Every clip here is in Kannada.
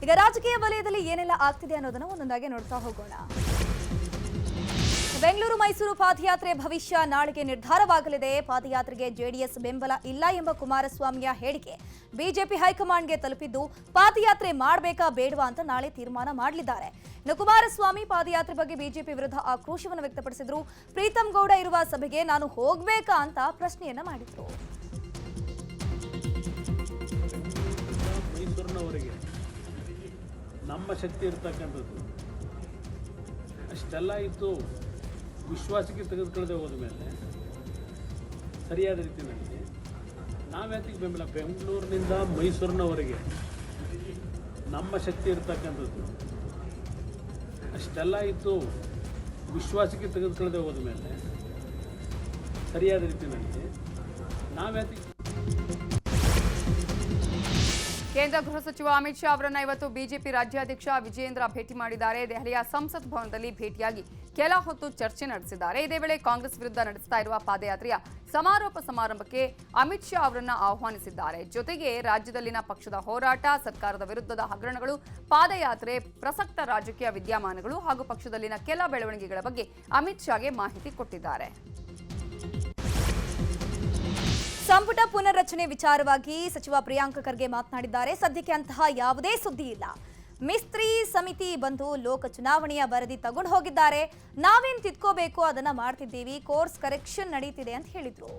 ಈಗ ರಾಜಕೀಯ ವಲಯದಲ್ಲಿ ಏನೆಲ್ಲ ಆಗ್ತಿದೆ ಅನ್ನೋದನ್ನ ಒಂದೊಂದಾಗಿ ನೋಡ್ತಾ ಹೋಗೋಣ. ಬೆಂಗಳೂರು ಮೈಸೂರು ಪಾದಯಾತ್ರೆ ಭವಿಷ್ಯ ನಾಳೆಗೆ ನಿರ್ಧಾರವಾಗಲಿದೆ. ಪಾದಯಾತ್ರೆಗೆ ಜೆಡಿಎಸ್ ಬೆಂಬಲ ಇಲ್ಲ ಎಂಬ ಕುಮಾರಸ್ವಾಮಿಯ ಹೇಳಿಕೆ ಬಿಜೆಪಿ ಹೈಕಮಾಂಡ್ಗೆ ತಲುಪಿದ್ದು ಪಾದಯಾತ್ರೆ ಮಾಡಬೇಕಾ ಬೇಡವಾ ಅಂತ ನಾಳೆ ತೀರ್ಮಾನ ಮಾಡಲಿದ್ದಾರೆ. ಇನ್ನು ಕುಮಾರಸ್ವಾಮಿ ಪಾದಯಾತ್ರೆ ಬಗ್ಗೆ ಬಿಜೆಪಿ ವಿರುದ್ಧ ಆಕ್ರೋಶವನ್ನು ವ್ಯಕ್ತಪಡಿಸಿದ್ರು. ಪ್ರೀತಂ ಗೌಡ ಇರುವ ಸಭೆಗೆ ನಾನು ಹೋಗ್ಬೇಕಾ ಅಂತ ಪ್ರಶ್ನೆಯನ್ನ ಮಾಡಿದ್ರು. ಮೈಸೂರಿನವರೆಗೆ ನಮ್ಮ ಶಕ್ತಿ ಇರ್ತಕ್ಕಂಥದ್ದು ಅಷ್ಟೆಲ್ಲ ಇತ್ತು. ವಿಶ್ವಾಸಕ್ಕೆ ತೆಗೆದುಕೊಳ್ಳದೆ ಹೋದ ಮೇಲೆ ಸರಿಯಾದ ರೀತಿಯಲ್ಲಿ ನಾವ್ಯಾತಿಗೆ ಬೆಂಬಲ. ಬೆಂಗಳೂರಿನಿಂದ ಮೈಸೂರಿನವರೆಗೆ ನಮ್ಮ ಶಕ್ತಿ ಇರ್ತಕ್ಕಂಥದ್ದು ಅಷ್ಟೆಲ್ಲ ಇತ್ತು. ವಿಶ್ವಾಸಕ್ಕೆ ತೆಗೆದುಕೊಳ್ಳದೆ ಹೋದ ಮೇಲೆ ಸರಿಯಾದ ರೀತಿಯಲ್ಲಿ ನಾವ್ಯಾತಿಗೆ. ಕೇಂದ್ರ ಗೃಹ ಸಚಿವ ಅಮಿತ್ ಶಾ ಅವರನ್ನ ಇವತ್ತು ಬಿಜೆಪಿ ರಾಜ್ಯಾಧ್ಯಕ್ಷ ವಿಜಯೇಂದ್ರ ಭೇಟಿ ಮಾಡಿದ್ದಾರೆ. ದೆಹಲಿಯ ಸಂಸತ್ ಭವನದಲ್ಲಿ ಭೇಟಿಯಾಗಿ ಕೆಲ ಹೊತ್ತು ಚರ್ಚೆ ನಡೆಸಿದ್ದಾರೆ. ಇದೇ ವೇಳೆ ಕಾಂಗ್ರೆಸ್ ವಿರುದ್ಧ ನಡೆಸ್ತಾ ಇರುವ ಪಾದಯಾತ್ರೆಯ ಸಮಾರೋಪ ಸಮಾರಂಭಕ್ಕೆ ಅಮಿತ್ ಶಾ ಅವರನ್ನ ಆಹ್ವಾನಿಸಿದ್ದಾರೆ. ಜೊತೆಗೆ ರಾಜ್ಯದಲ್ಲಿನ ಪಕ್ಷದ ಹೋರಾಟ, ಸರ್ಕಾರದ ವಿರುದ್ಧದ ಹಗರಣಗಳು, ಪಾದಯಾತ್ರೆ, ಪ್ರಸಕ್ತ ರಾಜಕೀಯ ವಿದ್ಯಮಾನಗಳು ಹಾಗೂ ಪಕ್ಷದಲ್ಲಿನ ಕೆಲ ಬೆಳವಣಿಗೆಗಳ ಬಗ್ಗೆ ಅಮಿತ್ ಶಾಗೆ ಮಾಹಿತಿ ಕೊಟ್ಟಿದ್ದಾರೆ. ಸಂಪುಟ ಪುನರ್ರಚನೆ ವಿಚಾರವಾಗಿ ಸಚಿವ ಪ್ರಿಯಾಂಕ್ ಖರ್ಗೆ ಮಾತನಾಡಿದ್ದಾರೆ. ಸದ್ಯಕ್ಕೆ ಅಂತಹ ಯಾವುದೇ ಸುದ್ದಿ ಇಲ್ಲ. ಮಿಸ್ತ್ರಿ ಸಮಿತಿ ಬಂದು ಲೋಕ ಚುನಾವಣೆಯ ವರದಿ ತಗೊಂಡು ಹೋಗಿದ್ದಾರೆ. ನಾವೇನು ತಿದ್ಕೋಬೇಕು ಅದನ್ನ ಮಾಡ್ತಿದ್ದೀವಿ. ಕೋರ್ಸ್ ಕರೆಕ್ಷನ್ ನಡೀತಿದೆ ಅಂತ ಹೇಳಿದ್ರು.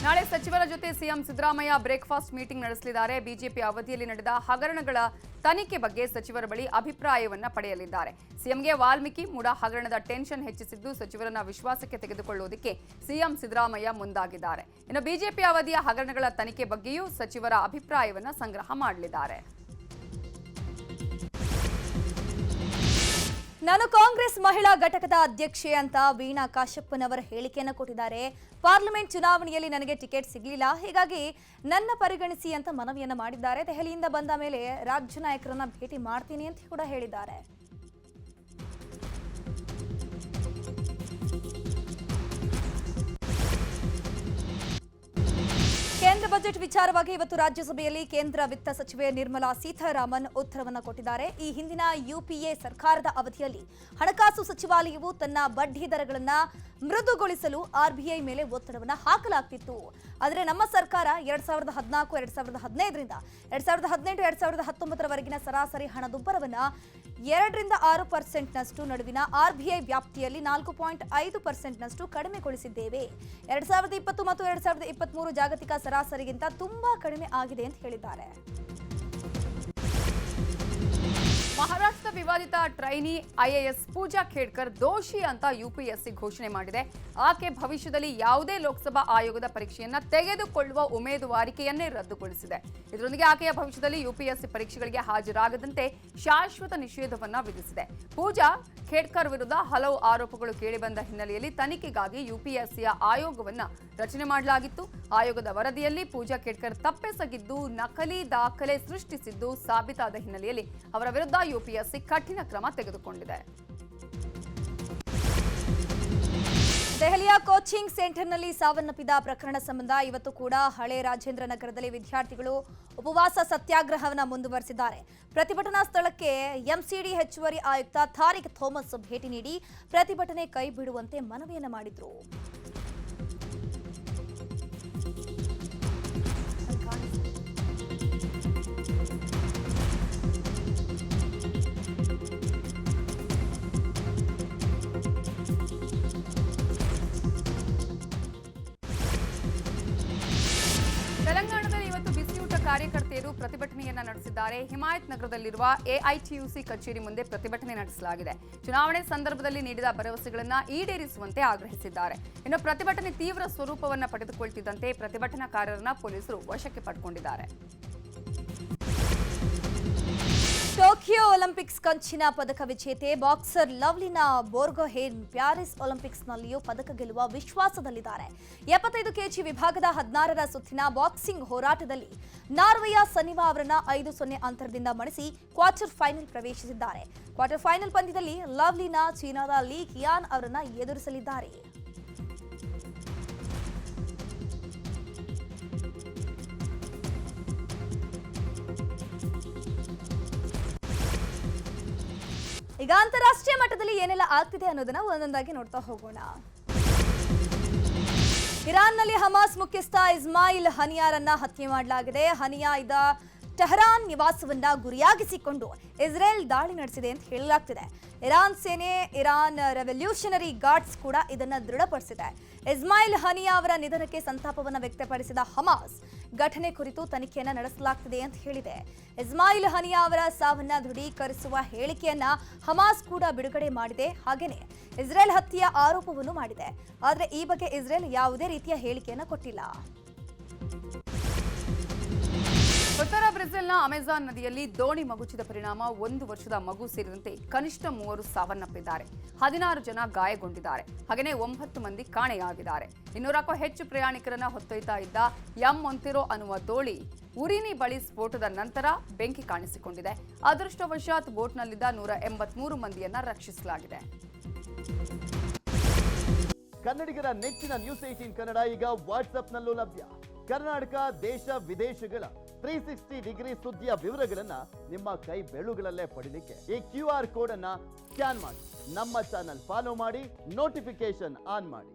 ನಾಳೆ ಸಚಿವರ ಜೊತೆ ಸಿಎಂ ಸಿದ್ದರಾಮಯ್ಯ ಬ್ರೇಕ್ಫಾಸ್ಟ್ ಮೀಟಿಂಗ್ ನಡೆಸಲಿದ್ದಾರೆ. ಬಿಜೆಪಿ ಅವಧಿಯಲ್ಲಿ ನಡೆದ ಹಗರಣಗಳ ತನಿಖೆ ಬಗ್ಗೆ ಸಚಿವರ ಬಳಿ ಅಭಿಪ್ರಾಯವನ್ನ ಪಡೆಯಲಿದ್ದಾರೆ. ಸಿಎಂಗೆ ವಾಲ್ಮೀಕಿ ಮೂಡ ಹಗರಣದ ಟೆನ್ಷನ್ ಹೆಚ್ಚಿಸಿದ್ದು ಸಚಿವರನ್ನ ವಿಶ್ವಾಸಕ್ಕೆ ತೆಗೆದುಕೊಳ್ಳುವುದಕ್ಕೆ ಸಿಎಂ ಸಿದ್ದರಾಮಯ್ಯ ಮುಂದಾಗಿದ್ದಾರೆ. ಇನ್ನು ಬಿಜೆಪಿ ಅವಧಿಯ ಹಗರಣಗಳ ತನಿಖೆ ಬಗ್ಗೆಯೂ ಸಚಿವರ ಅಭಿಪ್ರಾಯವನ್ನ ಸಂಗ್ರಹ ಮಾಡಲಿದ್ದಾರೆ. ನಾನು ಕಾಂಗ್ರೆಸ್ ಮಹಿಳಾ ಘಟಕದ ಅಧ್ಯಕ್ಷೆ ಅಂತ ವೀಣಾ ಕಾಶ್ಯಪ್ಪನವರ ಹೇಳಿಕೆಯನ್ನು ಕೊಟ್ಟಿದ್ದಾರೆ. ಪಾರ್ಲಿಮೆಂಟ್ ಚುನಾವಣೆಯಲ್ಲಿ ನನಗೆ ಟಿಕೆಟ್ ಸಿಗಲಿಲ್ಲ, ಹೀಗಾಗಿ ನನ್ನ ಪರಿಗಣಿಸಿ ಅಂತ ಮನವಿಯನ್ನ ಮಾಡಿದ್ದಾರೆ. ದೆಹಲಿಯಿಂದ ಬಂದ ಮೇಲೆ ರಾಜ್ಯ ನಾಯಕರನ್ನ ಭೇಟಿ ಮಾಡ್ತೀನಿ ಅಂತ ಕೂಡ ಹೇಳಿದ್ದಾರೆ. ಕೇಂದ್ರ ಬಜೆಟ್ ವಿಚಾರವಾಗಿ ಇವತ್ತು ರಾಜ್ಯಸಭೆಯಲ್ಲಿ ಕೇಂದ್ರ ವಿತ್ತ ಸಚಿವೆ ನಿರ್ಮಲಾ ಸೀತಾರಾಮನ್ ಉತ್ತರವನ್ನು ಕೊಟ್ಟಿದ್ದಾರೆ. ಈ ಹಿಂದಿನ ಯುಪಿಎ ಸರ್ಕಾರದ ಅವಧಿಯಲ್ಲಿ ಹಣಕಾಸು ಸಚಿವಾಲಯವು ತನ್ನ ಬಡ್ಡಿ ದರಗಳನ್ನು ಮೃದುಗೊಳಿಸಲು ಆರ್ಬಿಐ ಮೇಲೆ ಒತ್ತಡವನ್ನು ಹಾಕಲಾಗ್ತಿತ್ತು. ಆದರೆ ನಮ್ಮ ಸರ್ಕಾರ 2014, 2015ರಿಂದ 2018, 2019 ಸರಾಸರಿ ಹಣದುಬ್ಬರವನ್ನು 2-6% ನಡುವಿನ ಆರ್ಬಿಐ ವ್ಯಾಪ್ತಿಯಲ್ಲಿ 4.5% ಕಡಿಮೆಗೊಳಿಸಿದ್ದೇವೆ. 2020 ಮತ್ತು 2023 ಜಾಗತಿಕ ಸರಾಸರಿಗಿಂತ ತುಂಬಾ ಕಡಿಮೆ ಆಗಿದೆ ಅಂತ ಹೇಳಿದ್ದಾರೆ. ಮಹಾರಾಷ್ಟ್ರದ ವಿವಾದಿತ ಟ್ರೈನಿ ಐಎಎಸ್ ಪೂಜಾ ಖೇಡ್ಕರ್ ದೋಷಿ ಅಂತ ಯುಪಿಎಸ್ಸಿ ಘೋಷಣೆ ಮಾಡಿದೆ. ಆಕೆ ಭವಿಷ್ಯದಲ್ಲಿ ಯಾವುದೇ ಲೋಕಸಭಾ ಆಯೋಗದ ಪರೀಕ್ಷೆಯನ್ನ ತೆಗೆದುಕೊಳ್ಳುವ ಉಮೇದುವಾರಿಕೆಯನ್ನೇ ರದ್ದುಗೊಳಿಸಿದೆ. ಇದರೊಂದಿಗೆ ಆಕೆಯ ಭವಿಷ್ಯದಲ್ಲಿ ಯುಪಿಎಸ್ಸಿ ಪರೀಕ್ಷೆಗಳಿಗೆ ಹಾಜರಾಗದಂತೆ ಶಾಶ್ವತ ನಿಷೇಧವನ್ನ ವಿಧಿಸಿದೆ. ಪೂಜಾ ಖೇಡ್ಕರ್ ವಿರುದ್ಧ ಹಲವು ಆರೋಪಗಳು ಕೇಳಿಬಂದ ಹಿನ್ನೆಲೆಯಲ್ಲಿ ತನಿಖೆಗಾಗಿ ಯುಪಿಎಸ್ಸಿಯ ಆಯೋಗವನ್ನ ರಚನೆ ಮಾಡಲಾಗಿತ್ತು. ಆಯೋಗದ ವರದಿಯಲ್ಲಿ ಪೂಜಾ ಖೇಡ್ಕರ್ ತಪ್ಪೆಸಗಿದ್ದು ನಕಲಿ ದಾಖಲೆ ಸೃಷ್ಟಿಸಿದ್ದು ಸಾಬೀತಾದ ಹಿನ್ನೆಲೆಯಲ್ಲಿ ಅವರ ವಿರುದ್ಧ ಯುಪಿಎಸ್ಸಿ ಕಠಿಣ ಕ್ರಮ ತೆಗೆದುಕೊಂಡಿದೆ. ದೆಹಲಿಯ ಕೋಚಿಂಗ್ ಸೆಂಟರ್ನಲ್ಲಿ ಸಾವನ್ನಪ್ಪಿದ ಪ್ರಕರಣ ಸಂಬಂಧ ಇವತ್ತು ಕೂಡ ಹಳೆ ರಾಜೇಂದ್ರ ನಗರದಲ್ಲಿ ವಿದ್ಯಾರ್ಥಿಗಳು ಉಪವಾಸ ಸತ್ಯಾಗ್ರಹವನ್ನು ಮುಂದುವರೆಸಿದ್ದಾರೆ. ಪ್ರತಿಭಟನಾ ಸ್ಥಳಕ್ಕೆ ಎಂಸಿಡಿ ಹೆಚ್ಚುವರಿ ಆಯುಕ್ತ ತಾರಿಕ್ ಥೋಮಸ್ ಭೇಟಿ ನೀಡಿ ಪ್ರತಿಭಟನೆ ಕೈಬಿಡುವಂತೆ ಮನವಿಯನ್ನು ಮಾಡಿದ್ರು. ತೆಲಂಗಾಣದಲ್ಲಿ ಇವತ್ತು ಬಿಸಿಯೂಟ ಕಾರ್ಯಕರ್ತೆಯರು ಪ್ರತಿಭಟನೆಯನ್ನ ನಡೆಸಿದ್ದಾರೆ. ಹಿಮಾಯತ್ ನಗರದಲ್ಲಿರುವ ಎಐಟಿಯುಸಿ ಕಚೇರಿ ಮುಂದೆ ಪ್ರತಿಭಟನೆ ನಡೆಸಲಾಗಿದೆ. ಚುನಾವಣೆ ಸಂದರ್ಭದಲ್ಲಿ ನೀಡಿದ ಭರವಸೆಗಳನ್ನು ಈಡೇರಿಸುವಂತೆ ಆಗ್ರಹಿಸಿದ್ದಾರೆ. ಇನ್ನು ಪ್ರತಿಭಟನೆ ತೀವ್ರ ಸ್ವರೂಪವನ್ನು ಪಡೆದುಕೊಳ್ಳುತ್ತಿದ್ದಂತೆ ಪ್ರತಿಭಟನಾಕಾರರನ್ನ ಪೊಲೀಸರು ವಶಕ್ಕೆ ಪಡೆದುಕೊಂಡಿದ್ದಾರೆ. ಟೋಕಿಯೋ ಒಲಿಂಪಿಕ್ಸ್ ಕಂಚಿನ ಪದಕ ವಿಜೇತೆ ಬಾಕ್ಸರ್ ಲವ್ಲಿನಾ ಬೋರ್ಗೊಹೇನ್ ಪ್ಯಾರಿಸ್ ಒಲಿಂಪಿಕ್ಸ್ನಲ್ಲಿಯೂ ಪದಕ ಗೆಲ್ಲುವ ವಿಶ್ವಾಸದಲ್ಲಿದ್ದಾರೆ. 75 ಕೆಜಿ ವಿಭಾಗದ 16ರ ಸುತ್ತಿನ ಬಾಕ್ಸಿಂಗ್ ಹೋರಾಟದಲ್ಲಿ ನಾರ್ವೆಯ ಸನಿವಾ ಅವರನ್ನ 5-0 ಅಂತರದಿಂದ ಮಣಿಸಿ ಕ್ವಾರ್ಟರ್ ಫೈನಲ್ ಪ್ರವೇಶಿಸಿದ್ದಾರೆ. ಕ್ವಾರ್ಟರ್ ಫೈನಲ್ ಪಂದ್ಯದಲ್ಲಿ ಲವ್ಲಿನಾ ಚೀನಾದ ಲೀ ಕಿಯಾನ್ ಅವರನ್ನ ಎದುರಿಸಲಿದ್ದಾರೆ. ಈಗ ಅಂತಾರಾಷ್ಟ್ರೀಯ ಮಟ್ಟದಲ್ಲಿ ಏನೆಲ್ಲ ಆಗ್ತಿದೆ ಅನ್ನೋದನ್ನ ಒಂದೊಂದಾಗಿ ನೋಡ್ತಾ ಹೋಗೋಣ. ಇರಾನ್ನಲ್ಲಿ ಹಮಾಸ್ ಮುಖ್ಯಸ್ಥ ಇಸ್ಮಾಯಿಲ್ ಹನಿಯಾರನ್ನ ಹತ್ಯೆ ಮಾಡಲಾಗಿದೆ. ಹನಿಯಾ ಇದ್ದ ಟೆಹರಾನ್ ನಿವಾಸವನ್ನ ಗುರಿಯಾಗಿಸಿಕೊಂಡು ಇಸ್ರೇಲ್ ದಾಳಿ ನಡೆಸಿದೆ ಅಂತ ಹೇಳಲಾಗ್ತಿದೆ. ಇರಾನ್ ಸೇನೆ, ಇರಾನ್ ರೆವಲ್ಯೂಷನರಿ ಗಾರ್ಡ್ಸ್ ಕೂಡ ಇದನ್ನ ದೃಢಪಡಿಸಿದೆ. ಇಸ್ಮಾಯಿಲ್ ಹನಿಯಾ ಅವರ ನಿಧನಕ್ಕೆ ಸಂತಾಪವನ್ನು ವ್ಯಕ್ತಪಡಿಸಿದ ಹಮಾಸ್ ಘಟನೆ ಕುರಿತು ತನಿಖೆಯನ್ನ ನಡೆಸಲಾಗ್ತಿದೆ ಅಂತ ಹೇಳಿದೆ. ಇಸ್ಮಾಯಿಲ್ ಹನಿಯಾ ಅವರ ಸಾವನ್ನ ದೃಢೀಕರಿಸುವ ಹೇಳಿಕೆಯನ್ನ ಹಮಾಸ್ ಕೂಡ ಬಿಡುಗಡೆ ಮಾಡಿದೆ. ಹಾಗೇನೆ ಇಸ್ರೇಲ್ ಹತ್ಯೆಯ ಆರೋಪವನ್ನು ಮಾಡಿದೆ. ಆದರೆ ಈ ಬಗ್ಗೆ ಇಸ್ರೇಲ್ ಯಾವುದೇ ರೀತಿಯ ಹೇಳಿಕೆಯನ್ನ ಕೊಟ್ಟಿಲ್ಲ. ಉತ್ತರ ಬ್ರೆಜಿಲ್ನ ಅಮೆಜಾನ್ ನದಿಯಲ್ಲಿ ದೋಣಿ ಮಗುಚಿದ ಪರಿಣಾಮ 1 ವರ್ಷದ ಮಗು ಸೇರಿದಂತೆ ಕನಿಷ್ಠ 3 ಸಾವನ್ನಪ್ಪಿದ್ದಾರೆ. 16 ಜನ ಗಾಯಗೊಂಡಿದ್ದಾರೆ. ಹಾಗೆಯೇ 9 ಮಂದಿ ಕಾಣೆಯಾಗಿದ್ದಾರೆ. 200ಕ್ಕೂ ಹೆಚ್ಚು ಪ್ರಯಾಣಿಕರನ್ನ ಹೊತ್ತೊಯ್ತಾ ಇದ್ದ ಎಂ ಮೊಂತೆರೋ ಅನ್ನುವ ದೋಣಿ ಉರಿನಿ ಬಳಿ ಸ್ಫೋಟದ ನಂತರ ಬೆಂಕಿ ಕಾಣಿಸಿಕೊಂಡಿದೆ. ಅದೃಷ್ಟವಶಾತ್ ಬೋಟ್ನಲ್ಲಿದ್ದ 183 ಮಂದಿಯನ್ನ ರಕ್ಷಿಸಲಾಗಿದೆ. ಕನ್ನಡಿಗರ ನೆಚ್ಚಿನ ನ್ಯೂಸ್ 18 ಕನ್ನಡ ಈಗ ವಾಟ್ಸ್ಆಪ್ನಲ್ಲೂ ಲಭ್ಯ. ಕರ್ನಾಟಕ, ದೇಶ ವಿದೇಶಗಳ 360 ಡಿಗ್ರಿ ಸುದ್ದಿಯ ವಿವರಗಳನ್ನ ನಿಮ್ಮ ಕೈ ಬೆರಳುಗಳಲ್ಲೇ ಪಡಿಲಿಕ್ಕೆ ಈ QR ಕೋಡ್ ಅನ್ನ ಸ್ಕ್ಯಾನ್ ಮಾಡಿ, ನಮ್ಮ ಚಾನಲ್ ಫಾಲೋ ಮಾಡಿ, ನೋಟಿಫಿಕೇಶನ್ ಆನ್ ಮಾಡಿ.